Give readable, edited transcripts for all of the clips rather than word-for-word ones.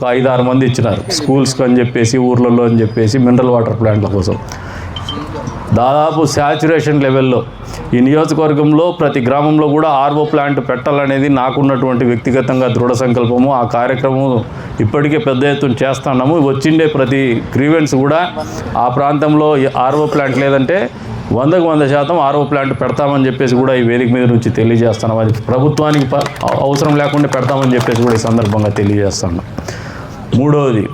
ఒక 5-6 మంది ఇచ్చినారు స్కూల్స్కి అని చెప్పేసి, ఊర్లలో అని చెప్పేసి, మినరల్ వాటర్ ప్లాంట్ల కోసం. దాదాపు శాచ్యురేషన్ లెవెల్లో ఈ నియోజకవర్గంలో ప్రతి గ్రామంలో కూడా ఆర్ఓ ప్లాంట్ పెట్టాలనేది నాకున్నటువంటి వ్యక్తిగతంగా దృఢ సంకల్పము. ఆ కార్యక్రమం ఇప్పటికే పెద్ద ఎత్తున చేస్తున్నాము. వచ్చిండే ప్రతి గ్రీవెన్స్ కూడా ఆ ప్రాంతంలో ఆర్ఓ ప్లాంట్ లేదంటే 100% ఆర్ఓ ప్లాంట్ పెడతామని చెప్పేసి కూడా ఈ వేదిక మీద నుంచి తెలియజేస్తున్నాం. అది ప్రభుత్వానికి అవసరం లేకుండా పెడతామని చెప్పేసి కూడా ఈ సందర్భంగా తెలియజేస్తున్నాం. మూడవది,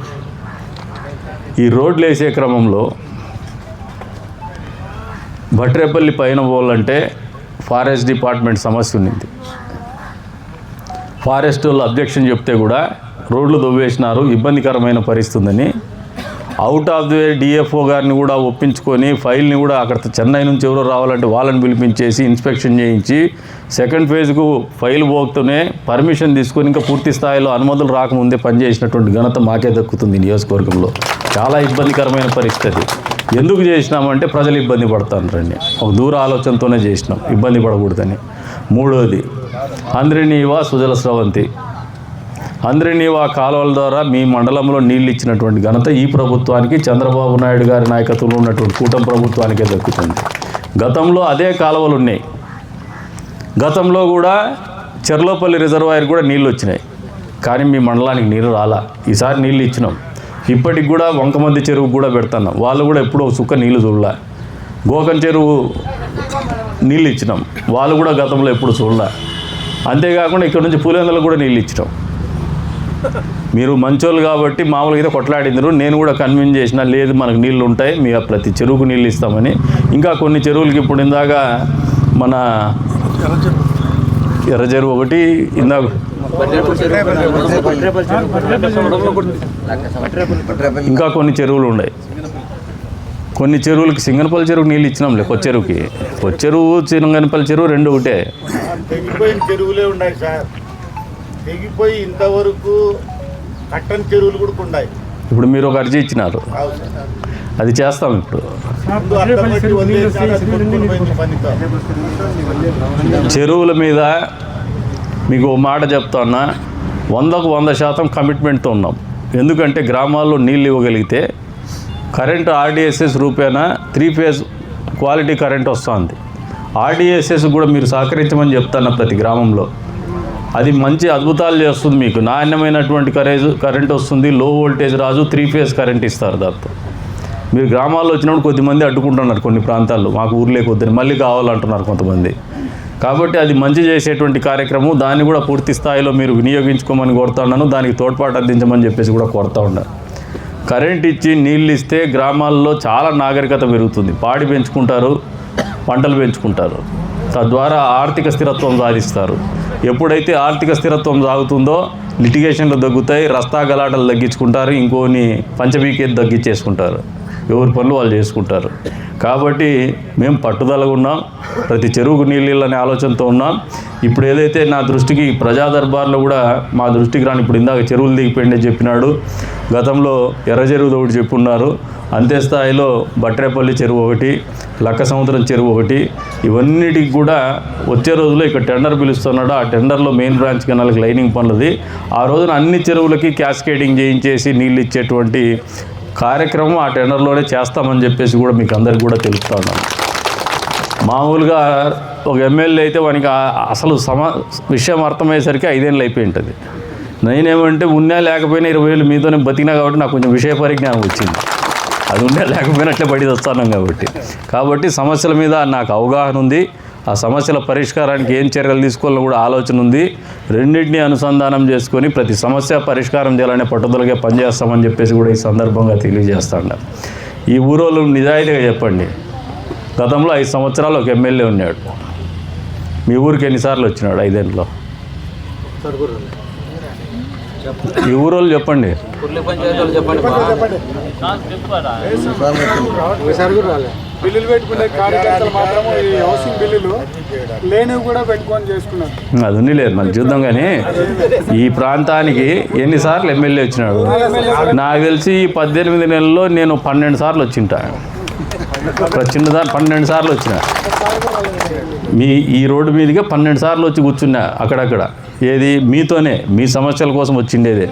ఈ రోడ్లు వేసే క్రమంలో భట్రేపల్లి పైన పోవాలంటే ఫారెస్ట్ డిపార్ట్మెంట్ సమస్య ఉంది. ఫారెస్ట్ వాళ్ళు అబ్జెక్షన్ చెప్తే కూడా రోడ్లు దొవ్వేసినారు, ఇబ్బందికరమైన పరిస్థితి ఉందని out of the way DFO గారిని కూడా ఒప్పించుకొని ఫైల్ని కూడా అక్కడ చెన్నై నుంచి ఎవరో రావాలంటే వాళ్ళని పిలిపించేసి ఇన్స్పెక్షన్ చేయించి సెకండ్ ఫేజ్కు ఫైల్ పోతూనే పర్మిషన్ తీసుకొని ఇంకా పూర్తి స్థాయిలో అనుమతులు రాకముందే పనిచేసినటువంటి ఘనత మాకే దక్కుతుంది. నియోజకవర్గంలో చాలా ఇబ్బందికరమైన పరిస్థితి. ఎందుకు చేసినామంటే ప్రజలు ఇబ్బంది పడతారండి, ఒక దూర ఆలోచనతోనే చేసినాం, ఇబ్బంది పడకూడదని. మూడవది, అంద్రినీవా సుజల స్రవంతి అంద్రినీవా కాలువల ద్వారా మీ మండలంలో నీళ్ళు ఇచ్చినటువంటి ఘనత ఈ ప్రభుత్వానికి, చంద్రబాబు నాయుడు గారి నాయకత్వంలో ఉన్నటువంటి కూటమి ప్రభుత్వానికే దక్కుతుంది. గతంలో అదే కాలువలు ఉన్నాయి. గతంలో కూడా చెర్లోపల్లి రిజర్వాయర్ కూడా నీళ్ళు వచ్చినాయి, కానీ మీ మండలానికి నీళ్ళు రాలా. ఈసారి నీళ్ళు ఇచ్చినాం. ఇప్పటికి కూడా వంకమంది చెరువు కూడా పెడుతున్నాం, వాళ్ళు కూడా ఎప్పుడో సుక్క నీళ్ళు చూడలే. గోకన్ చెరువు నీళ్ళు ఇచ్చినాం, వాళ్ళు కూడా గతంలో ఎప్పుడు చూడలే. అంతేకాకుండా ఇక్కడ నుంచి పులివెందులకు కూడా నీళ్ళు ఇచ్చినాం. మీరు మంచోళ్ళు కాబట్టి మామూలుగా అయితే కొట్లాడిందరు, నేను కూడా కన్విన్స్ చేసిన, లేదు మనకు నీళ్ళు ఉంటాయి, మీ ప్రతి చెరువుకు నీళ్ళు ఇస్తామని. ఇంకా కొన్ని చెరువులకి ఇప్పుడు ఇందాక మన ఎర్ర చెరువు ఒకటి, ఇందాక ఇంకా కొన్ని చెరువులు ఉన్నాయి. కొన్ని చెరువులకి సింగనపల్లి చెరువుకి నీళ్ళు ఇచ్చినాంలే. కొచ్చెరువుకి, కొచ్చెరువు సింగనపల్లి చెరువు రెండు ఒకటే. తెగిపోయిన చెరువులే ఉన్నాయి సార్, తెగిపోయి ఇంతవరకు కట్టని చెరువులు కూడా ఉన్నాయి. ఇప్పుడు మీరు ఒక అర్జీ ఇచ్చినారు, అది చేస్తాం. ఇప్పుడు చెరువుల మీద మీకు ఓ మాట చెప్తున్నా, 100% కమిట్మెంట్తో ఉన్నాం. ఎందుకంటే గ్రామాల్లో నీళ్ళు ఇవ్వగలిగితే కరెంటు ఆర్డీఎస్ఎస్ రూపేణా 3 ఫేజ్ క్వాలిటీ కరెంట్ వస్తుంది. ఆర్డీఎస్ఎస్ కూడా మీరు సహకరించమని చెప్తాను. ప్రతి గ్రామంలో అది మంచి అద్భుతాలు చేస్తుంది. మీకు నాణ్యమైనటువంటి కరెంట్ వస్తుంది, లో వోల్టేజ్ రాజు 3 ఫేజ్ కరెంట్ ఇస్తారు. దాంతో మీరు గ్రామాల్లో వచ్చినప్పుడు కొద్దిమంది అడ్డుకుంటున్నారు, కొన్ని ప్రాంతాల్లో మాకు ఊర్లోకి వద్దని మళ్ళీ కావాలంటున్నారు కొంతమంది. కాబట్టి అది మంచి చేసేటువంటి కార్యక్రమం, దాన్ని కూడా పూర్తి స్థాయిలో మీరు వినియోగించుకోమని కోరుతా ఉన్నాను. దానికి తోడ్పాటు అందించమని చెప్పేసి కూడా కోరుతా ఉన్నారు. కరెంట్ ఇచ్చి నీళ్ళు ఇస్తే గ్రామాల్లో చాలా నాగరికత పెరుగుతుంది. పాడి పెంచుకుంటారు, పంటలు పెంచుకుంటారు, తద్వారా ఆర్థిక స్థిరత్వం సాధిస్తారు. ఎప్పుడైతే ఆర్థిక స్థిరత్వం సాగుతుందో లిటిగేషన్లు తగ్గుతాయి, రస్తా గలాటలు తగ్గించుకుంటారు, ఇంకోని పంచమీకేది తగ్గించేసుకుంటారు, ఎవరి పనులు వాళ్ళు చేసుకుంటారు. కాబట్టి మేము పట్టుదలగా ఉన్నాం, ప్రతి చెరువుకు నీళ్ళు అనే ఆలోచనతో ఉన్నాం. ఇప్పుడు ఏదైతే నా దృష్టికి ప్రజా దర్బార్లో కూడా మా దృష్టికి రాని, ఇప్పుడు ఇందాక చెరువులు దిగిపోయిండే చెప్పినాడు, గతంలో ఎర్ర చెరువు ఒకటి చెప్పున్నారు, అంతే స్థాయిలో భట్రేపల్లి చెరువు ఒకటి, లక్క సముద్రం చెరువు ఒకటి, ఇవన్నిటికి కూడా వచ్చే రోజుల్లో ఇక్కడ టెండర్ పిలుస్తున్నాడు. ఆ టెండర్లో మెయిన్ బ్రాంచ్ కెనాల్కి లైనింగ్ పనులది. ఆ రోజున అన్ని చెరువులకి క్యాస్కేడింగ్ చేయించేసి నీళ్ళు ఇచ్చేటువంటి కార్యక్రమం ఆ టెండర్లోనే చేస్తామని చెప్పేసి కూడా మీకు అందరికీ కూడా తెలుపుతా ఉన్నాను. మామూలుగా ఒక ఎమ్మెల్యే అయితే వానికి అసలు విషయం అర్థమయ్యేసరికి 5 ఏళ్ళు అయిపోయి ఉంటుంది. నేనేమంటే ఉన్నా లేకపోయినా 20 ఏళ్ళు మీతోనే బతికినా కాబట్టి నాకు కొంచెం విషయ పరిజ్ఞానం వచ్చింది. అది ఉన్నా లేకపోయినా అట్లే పడి వస్తున్నాం కాబట్టి సమస్యల మీద నాకు అవగాహన ఉంది. ఆ సమస్యల పరిష్కారానికి ఏం చర్యలు తీసుకోవాలో కూడా ఆలోచన ఉంది. రెండింటినీ అనుసంధానం చేసుకొని ప్రతి సమస్య పరిష్కారం చేయాలనే పట్టుదలగా పనిచేస్తామని చెప్పేసి కూడా ఈ సందర్భంగా తెలియజేస్తాను. ఈ ఊరోళ్ళు నిజాయితీగా చెప్పండి, గతంలో 5 సంవత్సరాలు ఒక ఎమ్మెల్యే ఉన్నాడు, మీ ఊరికి ఎన్నిసార్లు వచ్చినాడు 5 ఏళ్ళలో? ఈ ఊరోళ్ళు చెప్పండి. బిల్లులు పెట్టుకునే కార్యకర్తలు మాత్రం ఈ హౌసింగ్ బిల్లులు లేనివి కూడా పెట్టుకొని చేసుకున్నారు. అది ఉంది లేదు మనకు చూద్దాం. కానీ ఈ ప్రాంతానికి ఎన్నిసార్లు ఎమ్మెల్యే వచ్చినాడు? నాకు తెలిసి 18 నెలల్లో నేను 12 సార్లు వచ్చింటా. చిన్నదాన్ని 12 సార్లు వచ్చిన. ఈ రోడ్డు మీదుగా 12 సార్లు వచ్చి కూర్చున్నా అక్కడక్కడ. ఏది మీతోనే, మీ సమస్యల కోసం వచ్చిండేదే.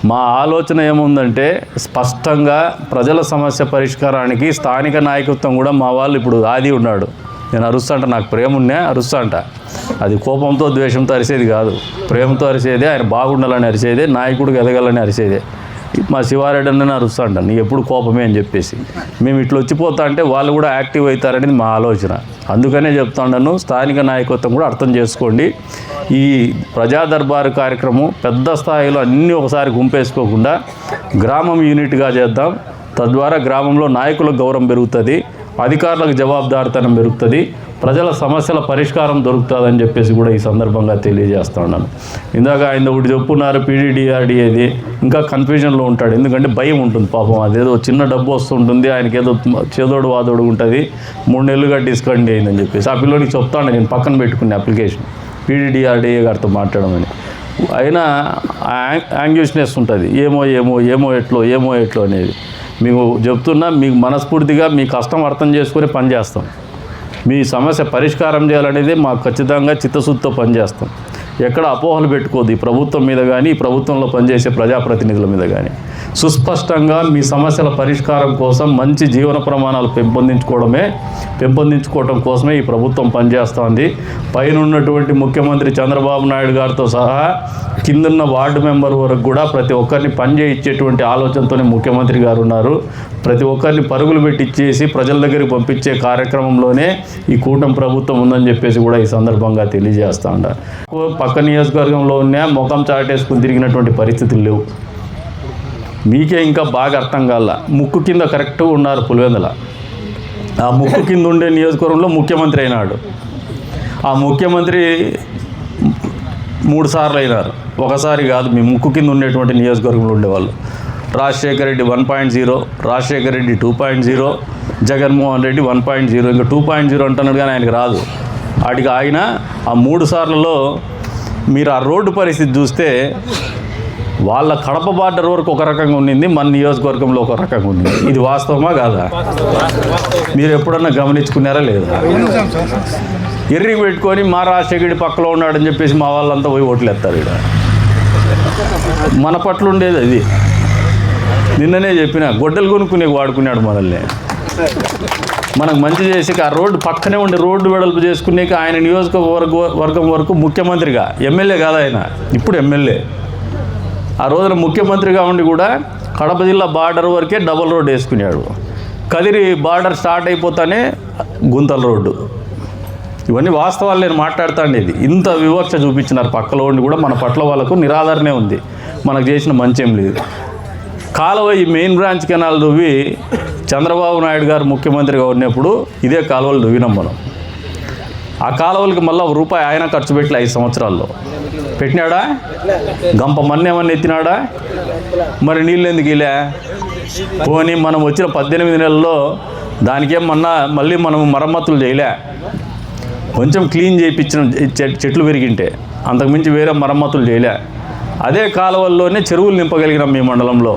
మా ఆలోచన ఏముందంటే స్పష్టంగా ప్రజల సమస్య పరిష్కారానికి స్థానిక నాయకత్వం కూడా మా వాళ్ళు ఇప్పుడు ఆది ఉన్నాడు. నేను అరుస్తా నాకు ప్రేమ ఉన్నా అరుస్తా. అది కోపంతో ద్వేషంతో అరిసేది కాదు, ప్రేమతో అరిసేదే, ఆయన బాగుండాలని అరిసేదే, నాయకుడికి ఎదగాలని అరిసేదే. మా శివారెడ్డి అన్న అరుస్తా నీ ఎప్పుడు కోపమే అని చెప్పేసి మేము ఇట్లా వచ్చిపోతా అంటే వాళ్ళు కూడా యాక్టివ్ అవుతారనేది మా ఆలోచన. అందుకనే చెప్తాను, స్థానిక నాయకత్వం కూడా అర్థం చేసుకోండి. ఈ ప్రజా దర్బారు కార్యక్రమం పెద్ద స్థాయిలో అన్నీ ఒకసారి గుంపేసుకోకుండా గ్రామం యూనిట్గా చేద్దాం. తద్వారా గ్రామంలో నాయకులకు గౌరవం పెరుగుతుంది, అధికారులకు జవాబుదారితనం పెరుగుతుంది, ప్రజల సమస్యల పరిష్కారం దొరుకుతుందని చెప్పేసి కూడా ఈ సందర్భంగా తెలియజేస్తా ఉన్నాను. ఇందాక ఆయన ఒకటి చెప్పున్నారు PDDRDAది, ఇంకా కన్ఫ్యూజన్లో ఉంటాడు. ఎందుకంటే భయం ఉంటుంది పాపం, అదేదో చిన్న డబ్బు వస్తుంటుంది, ఆయనకి ఏదో చేదోడు వాదోడు ఉంటుంది, 3 నెలలుగా డిస్కంటిన్యూ అయిందని చెప్పేసి ఆ పిల్లోనికి చెప్తాను. నేను పక్కన పెట్టుకునే అప్లికేషన్ PDDRDA గారితో మాట్లాడమని. అయినా యాంగ్యూస్నెస్ ఉంటుంది, ఏమో ఎట్లో అనేది. మీకు చెప్తున్నా, మీకు మనస్ఫూర్తిగా మీ కష్టం అర్థం చేసుకొని పనిచేస్తాం. మీ సమస్య పరిష్కారం చేయాలనేది మాకు ఖచ్చితంగా చిత్తశుద్ధితో పనిచేస్తాం. ఎక్కడ అపోహలు పెట్టుకోదు ఈ ప్రభుత్వం మీద కానీ, ఈ ప్రభుత్వంలో పనిచేసే ప్రజాప్రతినిధుల మీద కానీ. సుస్పష్టంగా మీ సమస్యల పరిష్కారం కోసం మంచి జీవన ప్రమాణాలు పెంపొందించుకోవటం కోసమే ఈ ప్రభుత్వం పనిచేస్తోంది. పైన ఉన్నటువంటి ముఖ్యమంత్రి చంద్రబాబు నాయుడు గారితో సహా కిందన్న వార్డు మెంబర్ వరకు కూడా ప్రతి ఒక్కరిని పనిచేయించేటువంటి ఆలోచనతోనే ముఖ్యమంత్రి గారు ఉన్నారు. ప్రతి ఒక్కరిని పరుగులు పెట్టి ఇచ్చేసి ప్రజల దగ్గరికి పంపించే కార్యక్రమంలోనే ఈ కూటమి ప్రభుత్వం ఉందని చెప్పేసి కూడా ఈ సందర్భంగా తెలియజేస్తా ఉంటారు. పక్క నియోజకవర్గంలో ఉన్న ముఖం చాటేసుకుని తిరిగినటువంటి పరిస్థితులు లేవు. మీకే ఇంకా బాగా అర్థం కాల. ముక్కు కింద కరెక్ట్గా ఉన్నారు పులివెందుల. ఆ ముక్కు కింద ఉండే నియోజకవర్గంలో ముఖ్యమంత్రి అయినాడు. ఆ ముఖ్యమంత్రి 3 సార్లు అయినారు, ఒకసారి కాదు. మీ ముక్కు కింద ఉండేటువంటి నియోజకవర్గంలో ఉండేవాళ్ళు రాజశేఖర రెడ్డి 1.0, రాజశేఖర రెడ్డి 2.0, జగన్మోహన్ రెడ్డి 1.0, ఇంకా 2.0 అంటున్నాడు కానీ ఆయనకు రాదు. వాటికి ఆయన ఆ 3 సార్లలో మీరు ఆ రోడ్డు పరిస్థితి చూస్తే వాళ్ళ కడప బార్డర్ వరకు ఒక రకంగా ఉండింది, మన నియోజకవర్గంలో ఒక రకంగా ఉండింది. ఇది వాస్తవమా కాదా? మీరు ఎప్పుడన్నా గమనించుకున్నారా లేదా? ఎర్రి పెట్టుకొని మా రాజశేఖరుడి పక్కలో ఉన్నాడని చెప్పేసి మా వాళ్ళంతా పోయి ఓట్లు ఎత్తారు. ఇక్కడ మన పట్ల ఉండేది అది. నిన్ననే చెప్పిన, గొడ్డలు కొనుక్కునే వాడుకున్నాడు మనల్ని. మనకు మంచి చేసి ఆ రోడ్డు పక్కనే ఉండి రోడ్డు వెడల్పు చేసుకునేకి ఆయన నియోజకవర్గం వరకు ముఖ్యమంత్రిగా, ఎమ్మెల్యే కాదు ఆయన, ఇప్పుడు ఎమ్మెల్యే. ఆ రోజున ముఖ్యమంత్రిగా ఉండి కూడా కడప జిల్లా బార్డర్ వరకే డబుల్ రోడ్డు వేసుకున్నాడు. కదిరి బార్డర్ స్టార్ట్ అయిపోతానే గుంతల రోడ్డు. ఇవన్నీ వాస్తవాలు నేను మాట్లాడుతాండేది. ఇంత వివక్ష చూపించినారు పక్కలో ఉండి కూడా. మన పట్ల వాళ్ళకు నిరాదరణే ఉంది, మనకు చేసిన మంచి ఏం లేదు. కాలువ ఈ మెయిన్ బ్రాంచ్ కెనాల్ దువ్వి చంద్రబాబు నాయుడు గారు ముఖ్యమంత్రిగా ఉన్నప్పుడు ఇదే కాలువలు దువ్వినాం మనం. ఆ కాలువలకి మళ్ళీ ₹1 ఆయన ఖర్చు పెట్టి 5 సంవత్సరాల్లో పెట్టినాడా? గంప మన్నేమన్నా ఎత్తినాడా? మరి నీళ్ళు ఎందుకు ఇలా? పోనీ మనం వచ్చిన 18 నెలల్లో దానికేమన్నా మళ్ళీ మనం మరమ్మతులు చేయలే, కొంచెం క్లీన్ చేయించిన చెట్లు పెరిగింటే, అంతకుమించి వేరే మరమ్మతులు చేయలే. అదే కాలువల్లోనే చెరువులు నింపగలిగినాం మీ మండలంలో.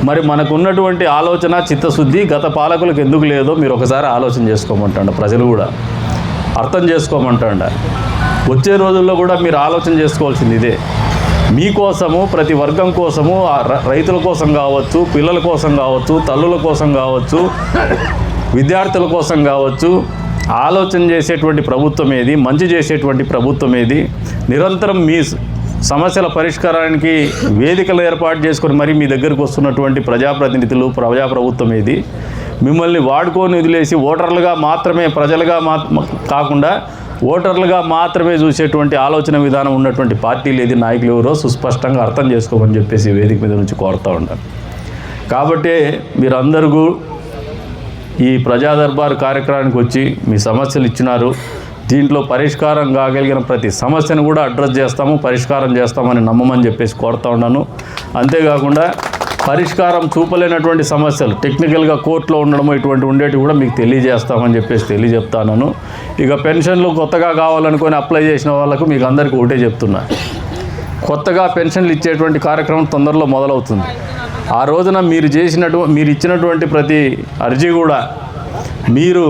మరి మనకు ఉన్నటువంటి ఆలోచన చిత్తశుద్ధి గత పాలకులకు ఎందుకు లేదో మీరు ఒకసారి ఆలోచన చేసుకోమంటాండ. ప్రజలు కూడా అర్థం చేసుకోమంటాండ. వచ్చే రోజుల్లో కూడా మీరు ఆలోచన చేసుకోవాల్సింది ఇదే. మీకోసము, ప్రతి వర్గం కోసము, రైతుల కోసం కావచ్చు, పిల్లల కోసం కావచ్చు, తల్లుల కోసం కావచ్చు, విద్యార్థుల కోసం కావచ్చు, ఆలోచన చేసేటువంటి ప్రభుత్వం ఏది, మంచి చేసేటువంటి ప్రభుత్వం ఏది, నిరంతరం మీ సమస్యల పరిష్కారానికి వేదికలు ఏర్పాటు చేసుకొని మరి మీ దగ్గరకు వస్తున్నటువంటి ప్రజాప్రతినిధులు, ప్రజాప్రభుత్వం ఏది, మిమ్మల్ని వాడుకొని వదిలేసి ఓటర్లుగా మాత్రమే, ప్రజలుగా కాకుండా ఓటర్లుగా మాత్రమే చూసేటువంటి ఆలోచన విధానం ఉన్నటువంటి పార్టీలు ఏది, నాయకులు ఎవరో సుస్పష్టంగా అర్థం చేసుకోమని చెప్పేసి వేదిక మీద నుంచి కోరుతూ ఉంటాను. కాబట్టి మీరందరూ ఈ ప్రజా దర్బార్ కార్యక్రమానికి వచ్చి మీ సమస్యలు ఇచ్చినారు. దీంట్లో పరిష్కారం కాగలిగిన ప్రతి సమస్యను కూడా అడ్రస్ చేస్తాము, పరిష్కారం చేస్తామని నమ్మమని చెప్పేసి కోరుతూ ఉన్నాను. అంతేకాకుండా పరిష్కారం చూపలేనటువంటి సమస్యలు టెక్నికల్గా కోర్టులో ఉండడము ఇటువంటి ఉండేవి కూడా మీకు తెలియజేస్తామని చెప్పేసి తెలియజెప్తాను. ఇక పెన్షన్లు కొత్తగా కావాలనుకొని అప్లై చేసిన వాళ్ళకు మీకు అందరికీ ఒకటే చెప్తున్నా, కొత్తగా పెన్షన్లు ఇచ్చేటువంటి కార్యక్రమం తొందరలో మొదలవుతుంది. ఆ రోజున మీరు ఇచ్చినటువంటి ప్రతి అర్జీ కూడా మీరు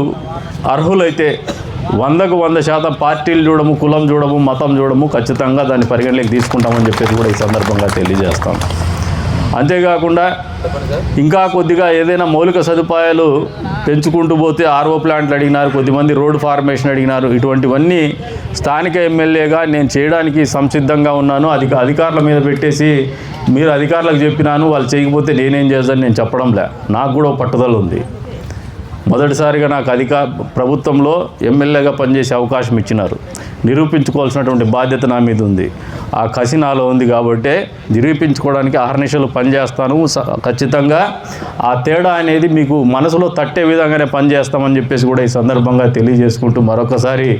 అర్హులైతే 100% పార్టీలు చూడము, కులం చూడము, మతం చూడము, ఖచ్చితంగా దాన్ని పరిగణలోకి తీసుకుంటామని చెప్పేసి కూడా ఈ సందర్భంగా తెలియజేస్తాం. అంతేకాకుండా ఇంకా కొద్దిగా ఏదైనా మౌలిక సదుపాయాలు పెంచుకుంటూ పోతే ఆర్ఓ ప్లాంట్లు అడిగినారు, కొద్దిమంది రోడ్ ఫార్మేషన్ అడిగినారు. ఇటువంటివన్నీ స్థానిక ఎమ్మెల్యేగా నేను చేయడానికి సంసిద్ధంగా ఉన్నాను. అధికారుల మీద పెట్టేసి మీరు అధికారులకు చెప్పినాను, వాళ్ళు చేయకపోతే నేనేం చేస్తాను నేను చెప్పడంలే. నాకు కూడా పట్టుదల ఉంది. మొదటిసారిగా నాకు ప్రభుత్వంలో ఎమ్మెల్యేగా పనిచేసే అవకాశం ఇచ్చినారు. నిరూపించుకోవాల్సినటువంటి బాధ్యత నా మీద ఉంది. ఆ కసి నాలో ఉంది కాబట్టి నిరూపించుకోవడానికి అహర్నిశలు పనిచేస్తాను. ఖచ్చితంగా ఆ తేడా అనేది మీకు మనసులో తట్టే విధంగానే పనిచేస్తామని చెప్పేసి కూడా ఈ సందర్భంగా తెలియజేసుకుంటూ మరొకసారి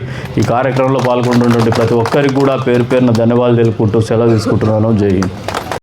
ఈ కార్యక్రమంలో పాల్గొంటున్నటువంటి ప్రతి ఒక్కరికి కూడా పేరు పేరున ధన్యవాదాలు తెలుపుకుంటూ సెలవు తీసుకుంటున్నాను. జై హింద్.